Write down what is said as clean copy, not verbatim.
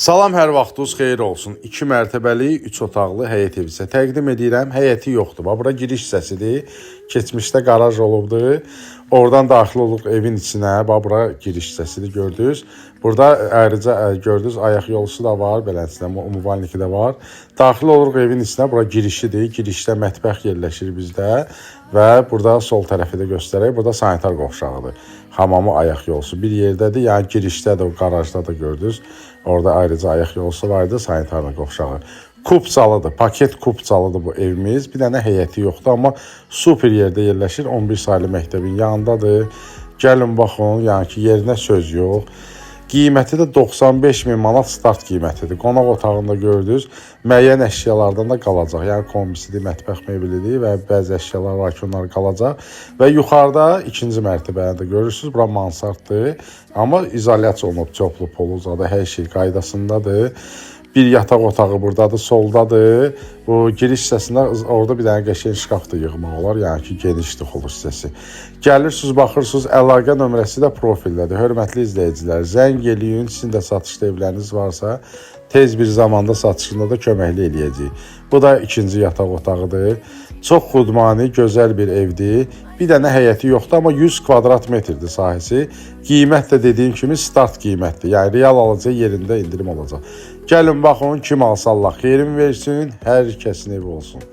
Salam, hər vaxtınız xeyir olsun. 2 mərtəbəli, 3 otaqlı həyət evi sizə təqdim edirəm. Həyəti yoxdur. Bura giriş hissəsidir. Keçmişdə qaraj olubdu. Oradan daxil oluq evin içinə. Bura giriş hissəsidir, gördünüz. Burada ayrıca gördünüz ayaq yolusu da var, beləsinə umumvanliki də var. Daxil oluruq evin içinə. Bura girişidir. Girişdə mətbəx yerləşir bizdə və burada sol tərəfi də göstərək. Burada sanitar qovşağıdır. Hamamı ayaq yolusu bir yerdədir. Yəni girişdə də, o qarajda da gördünüz. Orada ayrıca ayaq yolusu vardı, sanitarla qovşağı. Kupçalıdır, paket kupçalıdır bu evimiz. Bir dənə heyəti yoxdur, amma super yerdə yerləşir. 11 saylı məktəbin yanındadır. Gəlin baxın, yəni ki, yerinə söz yox. Qiyməti də 95.000 manat start qiymətidir. Qonaq otağında gördünüz, müəyyən əşyalardan da qalacaq. Yəni kombisidir, mətbəx meblidir və bəzi əşyalar var ki, onlar qalacaq. Və yuxarıda ikinci mərtəbədə görürsünüz, bura mansarddır. Amma izolyasiya olunub, çoplu poluzadır, hər şey qaydasındadır. Bir yataq otağı buradadır, soldadır. Bu giriş hissəsində orada bir dənə qəşəng şkaf da yığmaq olar. Yəni ki, genişdir xolus hissəsi. Gəlirsiniz, baxırsınız, əlaqə nömrəsi də profildədir. Hörmətli izləyicilər, zəng eləyin, sizin də satışda evləriniz varsa, tez bir zamanda satışında da köməkli eləyəcəyik. Bu da ikinci yataq otağıdır. Çox xudmani, gözəl bir evdir. Bir dənə həyəti yoxdur, amma 100 kvadrat metrdir sahəsi. Qiymət də dediyim kimi start qiymətdir. Yəni real alacağı yerində indirim olacaq. Gəlin baxın, kim alsa Allah xeyrin versin, hər kəsin evi olsun.